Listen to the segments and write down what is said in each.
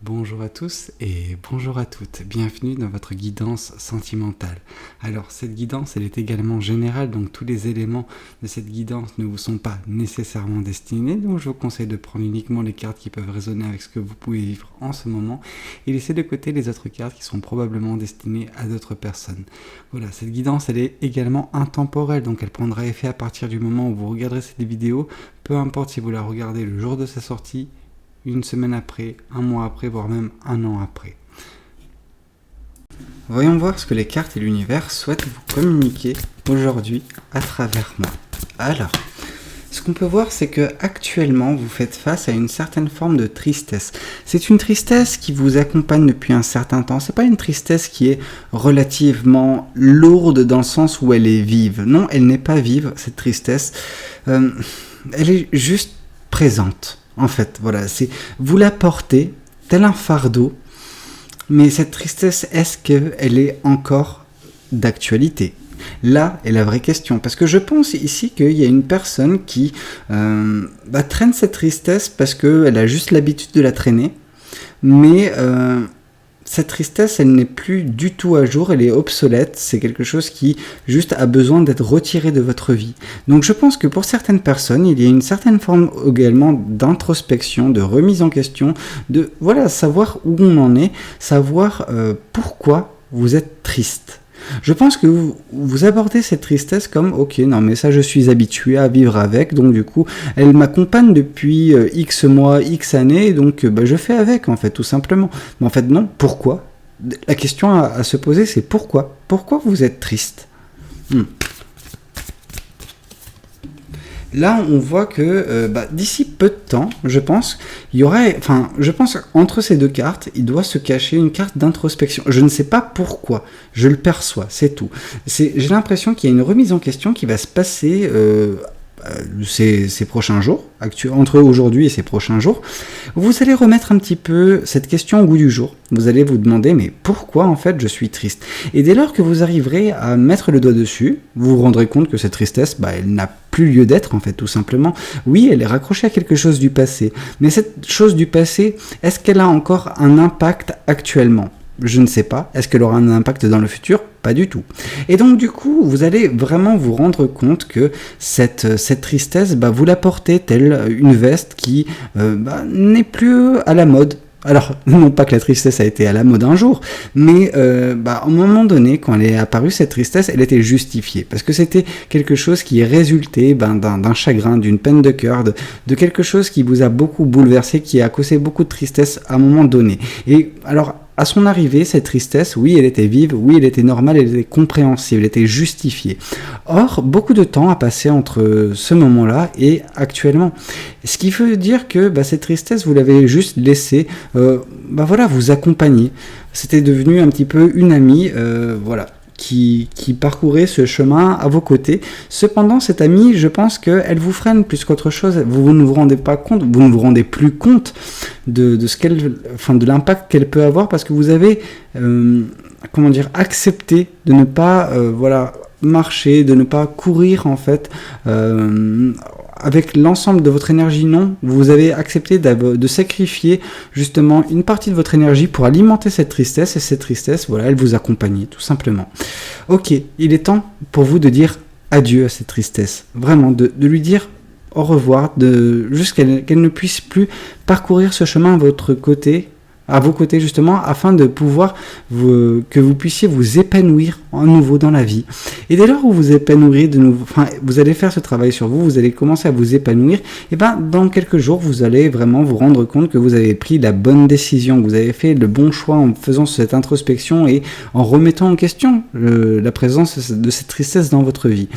Bonjour à tous et bonjour à toutes, bienvenue dans votre guidance sentimentale. Alors cette guidance elle est également générale, donc tous les éléments de cette guidance ne vous sont pas nécessairement destinés, donc je vous conseille de prendre uniquement les cartes qui peuvent résonner avec ce que vous pouvez vivre en ce moment et laisser de côté les autres cartes qui sont probablement destinées à d'autres personnes. Voilà, cette guidance elle est également intemporelle, donc elle prendra effet à partir du moment où vous regarderez cette vidéo, peu importe si vous la regardez le jour de sa sortie, une semaine après, un mois après, voire même un an après. Voyons voir ce que les cartes et l'univers souhaitent vous communiquer aujourd'hui à travers moi. Alors, ce qu'on peut voir, c'est que actuellement vous faites face à une certaine forme de tristesse. C'est une tristesse qui vous accompagne depuis un certain temps. C'est pas une tristesse qui est relativement lourde dans le sens où elle est vive. Non, elle n'est pas vive, cette tristesse. Elle est juste présente. En fait, voilà, vous la portez tel un fardeau, mais cette tristesse, est-ce qu'elle est encore d'actualité ? Là est la vraie question, parce que je pense ici qu'il y a une personne qui traîne cette tristesse parce qu'elle a juste l'habitude de la traîner, mais cette tristesse, elle n'est plus du tout à jour, elle est obsolète, c'est quelque chose qui juste a besoin d'être retiré de votre vie. Donc je pense que pour certaines personnes, il y a une certaine forme également d'introspection, de remise en question, de savoir où on en est, savoir pourquoi vous êtes triste. Je pense que vous abordez cette tristesse comme « Ok, non mais ça je suis habitué à vivre avec, donc du coup elle m'accompagne depuis X mois, X années, donc je fais avec en fait tout simplement. » Mais en fait non, pourquoi ? La question à se poser c'est pourquoi ? Pourquoi vous êtes triste ? Là, on voit que d'ici peu de temps, je pense entre ces deux cartes, il doit se cacher une carte d'introspection. Je ne sais pas pourquoi, je le perçois, c'est tout. J'ai l'impression qu'il y a une remise en question qui va se passer ces prochains jours, entre aujourd'hui et ces prochains jours. Vous allez remettre un petit peu cette question au goût du jour. Vous allez vous demander, mais pourquoi en fait je suis triste ? Et dès lors que vous arriverez à mettre le doigt dessus, vous vous rendrez compte que cette tristesse, elle n'a plus lieu d'être en fait, tout simplement. Oui, elle est raccrochée à quelque chose du passé. Mais cette chose du passé, est-ce qu'elle a encore un impact actuellement ? Je ne sais pas. Est-ce qu'elle aura un impact dans le futur ? Pas du tout. Et donc du coup, vous allez vraiment vous rendre compte que cette tristesse, vous la portez telle une veste qui n'est plus à la mode. Alors, non pas que la tristesse a été à la mode un jour, mais à un moment donné, quand elle est apparue, cette tristesse, elle était justifiée. Parce que c'était quelque chose qui est résulté d'un chagrin, d'une peine de cœur, de quelque chose qui vous a beaucoup bouleversé, qui a causé beaucoup de tristesse à un moment donné. Et alors, à son arrivée, cette tristesse, oui, elle était vive, oui, elle était normale, elle était compréhensible, elle était justifiée. Or, beaucoup de temps a passé entre ce moment-là et actuellement. Ce qui veut dire que cette tristesse, vous l'avez juste laissée vous accompagner. C'était devenu un petit peu une amie, qui parcourait ce chemin à vos côtés. Cependant, cette amie, je pense qu'elle vous freine plus qu'autre chose. Vous ne vous rendez pas compte, vous ne vous rendez plus compte de l'impact qu'elle peut avoir parce que vous avez, accepté de ne pas, marcher, de ne pas courir en fait, avec l'ensemble de votre énergie, non. Vous avez accepté de sacrifier justement une partie de votre énergie pour alimenter cette tristesse, et cette tristesse, elle vous accompagne, tout simplement. Ok, il est temps pour vous de dire adieu à cette tristesse. Vraiment, de lui dire au revoir, juste qu'elle ne puisse plus parcourir ce chemin à vos côtés justement, afin de pouvoir que vous puissiez vous épanouir à nouveau dans la vie. Et dès lors où vous épanouirez de nouveau, vous allez faire ce travail sur vous, vous allez commencer à vous épanouir, et dans quelques jours, vous allez vraiment vous rendre compte que vous avez pris la bonne décision, que vous avez fait le bon choix en faisant cette introspection et en remettant en question la présence de cette tristesse dans votre vie.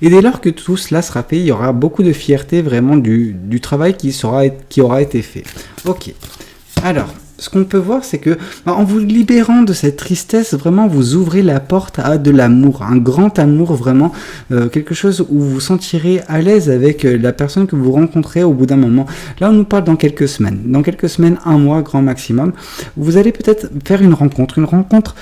Et dès lors que tout cela sera fait, il y aura beaucoup de fierté vraiment du travail qui aura été fait. Ok, alors, ce qu'on peut voir, c'est que en vous libérant de cette tristesse, vraiment vous ouvrez la porte à de l'amour, un grand amour vraiment, quelque chose où vous vous sentirez à l'aise avec la personne que vous rencontrez au bout d'un moment. Là, on nous parle dans quelques semaines, un mois grand maximum. Vous allez peut-être faire une rencontre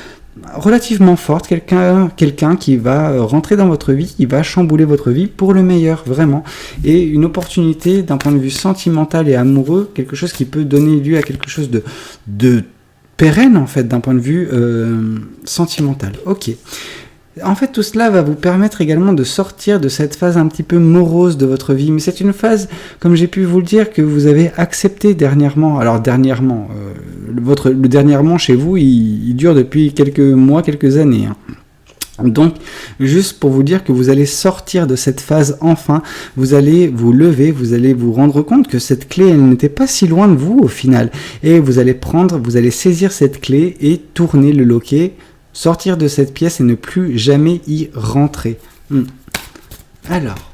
relativement forte, quelqu'un qui va rentrer dans votre vie, qui va chambouler votre vie pour le meilleur, vraiment. Et une opportunité d'un point de vue sentimental et amoureux, quelque chose qui peut donner lieu à quelque chose de pérenne, en fait, d'un point de vue sentimental. Ok. En fait, tout cela va vous permettre également de sortir de cette phase un petit peu morose de votre vie. Mais c'est une phase, comme j'ai pu vous le dire, que vous avez acceptée dernièrement. Alors, dernièrement, le dernièrement chez vous, il dure depuis quelques mois, quelques années. Donc, juste pour vous dire que vous allez sortir de cette phase enfin, vous allez vous lever, vous allez vous rendre compte que cette clé, elle n'était pas si loin de vous au final. Et vous allez saisir cette clé et tourner le loquet, sortir de cette pièce et ne plus jamais y rentrer. Alors,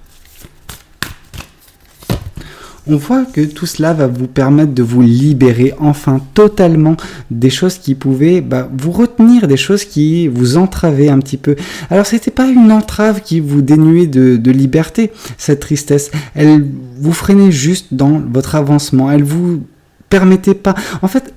on voit que tout cela va vous permettre de vous libérer enfin totalement des choses qui pouvaient vous retenir, des choses qui vous entravaient un petit peu. Alors c'était pas une entrave qui vous dénuait de liberté, cette tristesse. Elle vous freinait juste dans votre avancement. Elle vous permettait pas... En fait,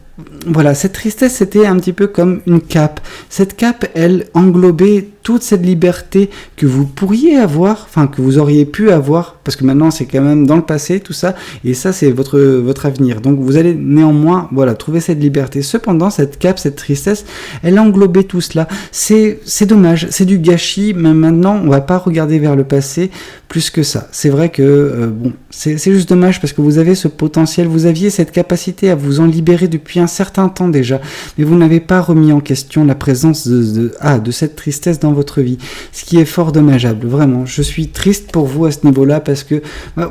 voilà, cette tristesse, c'était un petit peu comme une cape. Cette cape, elle englobait toute cette liberté que vous pourriez avoir, enfin que vous auriez pu avoir, parce que maintenant c'est quand même dans le passé tout ça, et ça c'est votre avenir. Donc vous allez néanmoins, voilà, trouver cette liberté. Cependant, cette cape, cette tristesse, elle englobait tout cela. C'est dommage, c'est du gâchis, mais maintenant on va pas regarder vers le passé plus que ça. C'est vrai que c'est juste dommage parce que vous avez ce potentiel, vous aviez cette capacité à vous en libérer depuis un certain temps déjà, mais vous n'avez pas remis en question la présence de cette tristesse dans votre vie, ce qui est fort dommageable, vraiment. Je suis triste pour vous à ce niveau-là parce que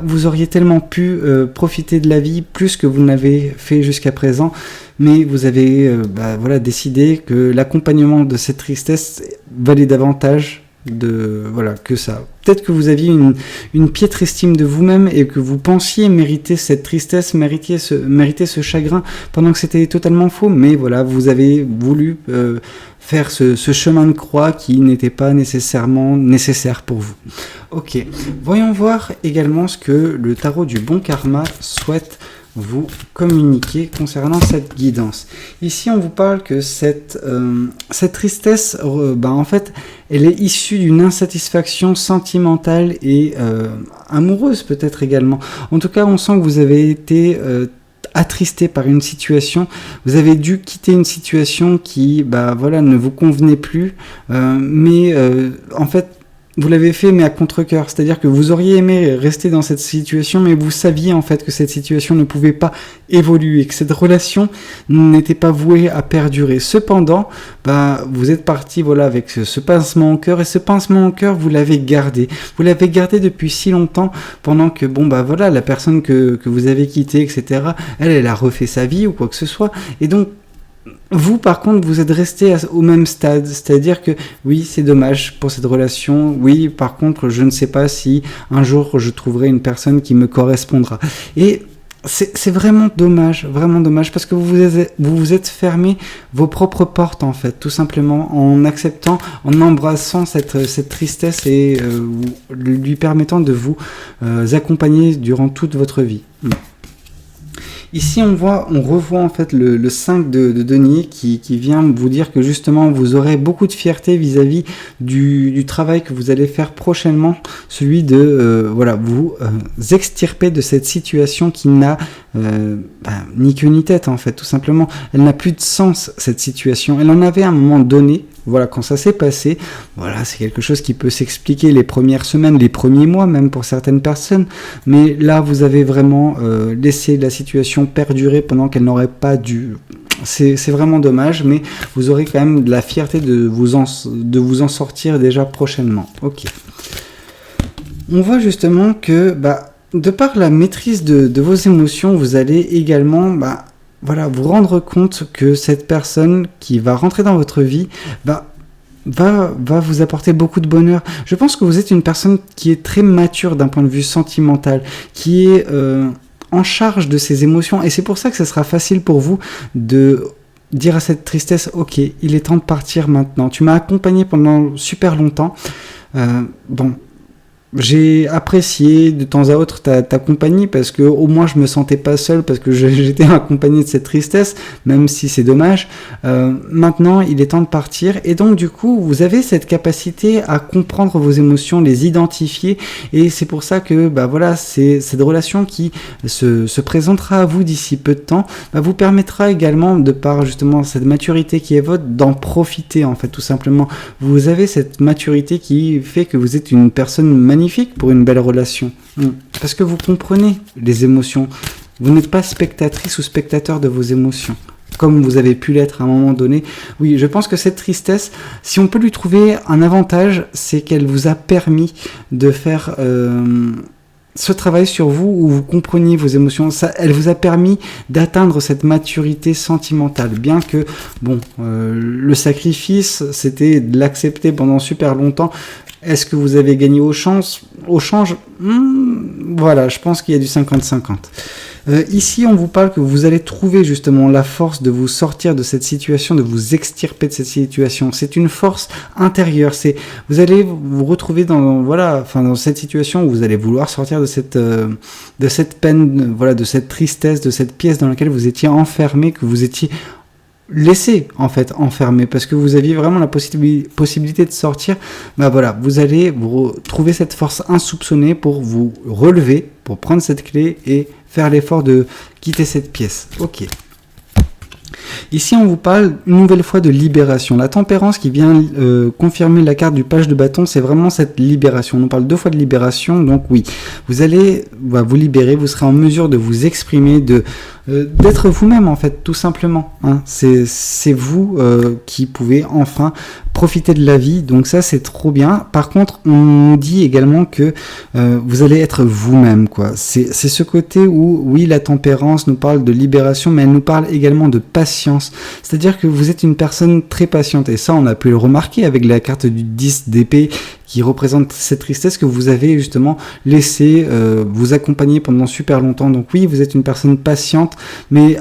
vous auriez tellement pu profiter de la vie plus que vous n'avez fait jusqu'à présent, mais vous avez décidé que l'accompagnement de cette tristesse valait davantage que ça. Peut-être que vous aviez une piètre estime de vous-même et que vous pensiez mériter cette tristesse, mériter ce chagrin, pendant que c'était totalement faux, mais voilà, vous avez voulu faire ce chemin de croix qui n'était pas nécessairement nécessaire pour vous. Ok, voyons voir également ce que le tarot du bon karma souhaite vous communiquer concernant cette guidance. Ici, on vous parle que cette tristesse, en fait, elle est issue d'une insatisfaction sentimentale et amoureuse peut-être également. En tout cas, on sent que vous avez été attristé par une situation, vous avez dû quitter une situation qui, ne vous convenait plus, mais en fait, vous l'avez fait, mais à contre-cœur. C'est-à-dire que vous auriez aimé rester dans cette situation, mais vous saviez en fait que cette situation ne pouvait pas évoluer, que cette relation n'était pas vouée à perdurer. Cependant, vous êtes parti avec ce pincement au cœur, et ce pincement au cœur, vous l'avez gardé. Vous l'avez gardé depuis si longtemps, pendant que, la personne que vous avez quittée, etc., elle a refait sa vie ou quoi que ce soit. Et donc, vous, par contre, vous êtes resté au même stade, c'est-à-dire que oui, c'est dommage pour cette relation, oui, par contre, je ne sais pas si un jour je trouverai une personne qui me correspondra. Et c'est vraiment dommage, parce que vous vous êtes fermé vos propres portes, en fait, tout simplement, en acceptant, en embrassant cette tristesse et lui permettant de vous accompagner durant toute votre vie. Ici, on revoit en fait le 5 de denier qui vient vous dire que justement, vous aurez beaucoup de fierté vis-à-vis du travail que vous allez faire prochainement, celui de vous extirper de cette situation qui n'a ni queue ni tête, en fait, tout simplement. Elle n'a plus de sens, cette situation. Elle en avait à un moment donné. Voilà, quand ça s'est passé, c'est quelque chose qui peut s'expliquer les premières semaines, les premiers mois même pour certaines personnes, mais là vous avez vraiment laissé la situation perdurer pendant qu'elle n'aurait pas dû. C'est vraiment dommage, mais vous aurez quand même de la fierté de vous en sortir déjà prochainement. Ok. On voit justement que de par la maîtrise de vos émotions, vous allez également vous rendre compte que cette personne qui va rentrer dans votre vie va vous apporter beaucoup de bonheur. Je pense que vous êtes une personne qui est très mature d'un point de vue sentimental, qui est en charge de ses émotions, et c'est pour ça que ce sera facile pour vous de dire à cette tristesse, ok, il est temps de partir maintenant. Tu m'as accompagné pendant super longtemps. j'ai apprécié de temps à autre ta compagnie parce que au moins je me sentais pas seul parce que j'étais accompagné de cette tristesse, même si c'est dommage. Maintenant, il est temps de partir et donc du coup, vous avez cette capacité à comprendre vos émotions, les identifier et c'est pour ça que voilà, c'est cette relation qui se présentera à vous d'ici peu de temps, vous permettra également de par justement cette maturité qui est votre d'en profiter en fait tout simplement. Vous avez cette maturité qui fait que vous êtes une personne magnifique pour une belle relation. Parce que vous comprenez les émotions. Vous n'êtes pas spectatrice ou spectateur de vos émotions, comme vous avez pu l'être à un moment donné. Oui, je pense que cette tristesse, si on peut lui trouver un avantage, c'est qu'elle vous a permis de faire ce travail sur vous où vous compreniez vos émotions. Ça, elle vous a permis d'atteindre cette maturité sentimentale. Bien que, le sacrifice, c'était de l'accepter pendant super longtemps. Est-ce que vous avez gagné au change? Voilà, je pense qu'il y a du 50-50. Ici, on vous parle que vous allez trouver justement la force de vous sortir de cette situation, de vous extirper de cette situation. C'est une force intérieure. Vous allez vous retrouver dans cette situation où vous allez vouloir sortir de cette peine, de cette tristesse, de cette pièce dans laquelle vous étiez enfermé, que vous étiez laissez en fait enfermé parce que vous aviez vraiment la possibilité de sortir. Vous allez vous trouver cette force insoupçonnée pour vous relever, pour prendre cette clé et faire l'effort de quitter cette pièce. Ok. Ici, on vous parle une nouvelle fois de libération. La tempérance qui vient confirmer la carte du page de bâton, c'est vraiment cette libération. On nous parle 2 fois de libération, donc oui, vous allez vous libérer, vous serez en mesure de vous exprimer, d'être vous-même en fait, tout simplement. C'est vous qui pouvez enfin profiter de la vie, donc ça c'est trop bien. Par contre, on nous dit également que vous allez être vous-même, quoi. C'est ce côté où, oui, la tempérance nous parle de libération, mais elle nous parle également de patience. C'est-à-dire que vous êtes une personne très patiente, et ça on a pu le remarquer avec la carte du 10 d'épée qui représente cette tristesse que vous avez justement laissé vous accompagner pendant super longtemps. Donc oui, vous êtes une personne patiente, mais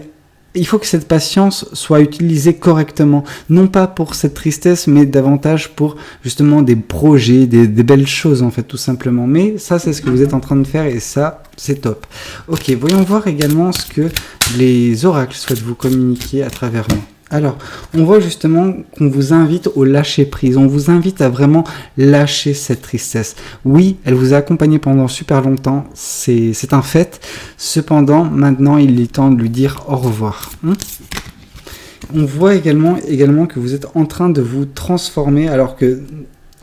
il faut que cette patience soit utilisée correctement, non pas pour cette tristesse, mais davantage pour justement des projets, des belles choses en fait, tout simplement. Mais ça, c'est ce que vous êtes en train de faire et ça, c'est top. Ok, voyons voir également ce que les oracles souhaitent vous communiquer à travers moi. Alors, on voit justement qu'on vous invite au lâcher-prise, on vous invite à vraiment lâcher cette tristesse. Oui, elle vous a accompagné pendant super longtemps, c'est un fait. Cependant, maintenant, il est temps de lui dire au revoir. On voit également que vous êtes en train de vous transformer, alors que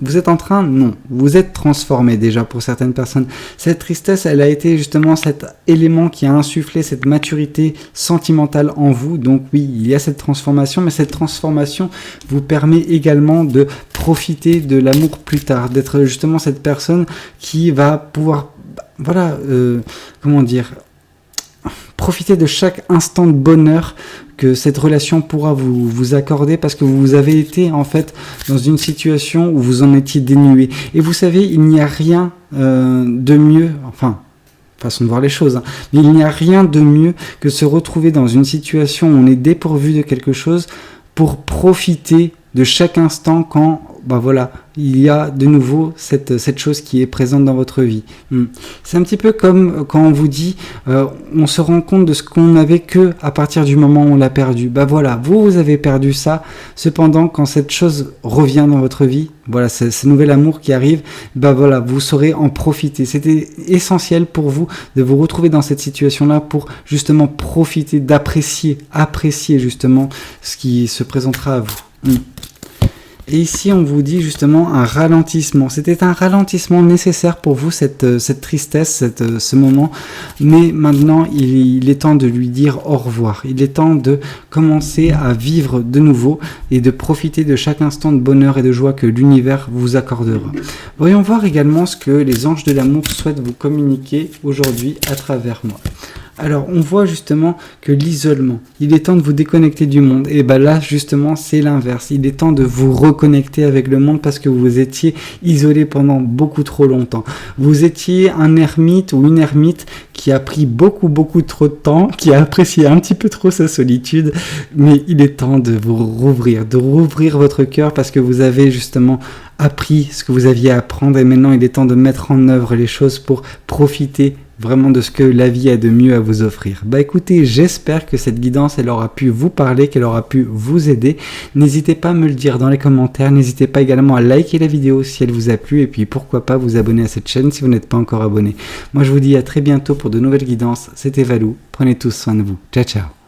vous êtes en train, non, vous êtes transformé déjà pour certaines personnes. Cette tristesse, elle a été justement cet élément qui a insufflé cette maturité sentimentale en vous. Donc oui, il y a cette transformation, mais cette transformation vous permet également de profiter de l'amour plus tard, d'être justement cette personne qui va pouvoir, profiter de chaque instant de bonheur que cette relation pourra vous accorder parce que vous avez été en fait dans une situation où vous en étiez dénué. Et vous savez, il n'y a rien de mieux, façon de voir les choses, mais il n'y a rien de mieux que se retrouver dans une situation où on est dépourvu de quelque chose pour profiter de chaque instant quand il y a de nouveau cette chose qui est présente dans votre vie. C'est un petit peu comme quand on vous dit on se rend compte de ce qu'on n'avait que à partir du moment où on l'a perdu. Vous avez perdu ça, cependant quand cette chose revient dans votre vie, ce nouvel amour qui arrive, vous saurez en profiter. C'était essentiel pour vous de vous retrouver dans cette situation-là pour justement profiter, apprécier justement ce qui se présentera à vous. Et ici, on vous dit justement un ralentissement. C'était un ralentissement nécessaire pour vous, cette tristesse, ce moment. Mais maintenant, il est temps de lui dire au revoir. Il est temps de commencer à vivre de nouveau et de profiter de chaque instant de bonheur et de joie que l'univers vous accordera. Voyons voir également ce que les anges de l'amour souhaitent vous communiquer aujourd'hui à travers moi. Alors, on voit justement que l'isolement, il est temps de vous déconnecter du monde. Et ben là, justement, c'est l'inverse. Il est temps de vous reconnecter avec le monde parce que vous étiez isolé pendant beaucoup trop longtemps. Vous étiez un ermite ou une ermite qui a pris beaucoup trop de temps, qui a apprécié un petit peu trop sa solitude. Mais il est temps de vous rouvrir, de rouvrir votre cœur parce que vous avez justement appris ce que vous aviez à apprendre et maintenant il est temps de mettre en œuvre les choses pour profiter vraiment de ce que la vie a de mieux à vous offrir. Bah écoutez, j'espère que cette guidance, elle aura pu vous parler, qu'elle aura pu vous aider. N'hésitez pas à me le dire dans les commentaires, n'hésitez pas également à liker la vidéo si elle vous a plu et puis pourquoi pas vous abonner à cette chaîne si vous n'êtes pas encore abonné. Moi je vous dis à très bientôt pour de nouvelles guidances, c'était Valou, prenez tous soin de vous, ciao ciao.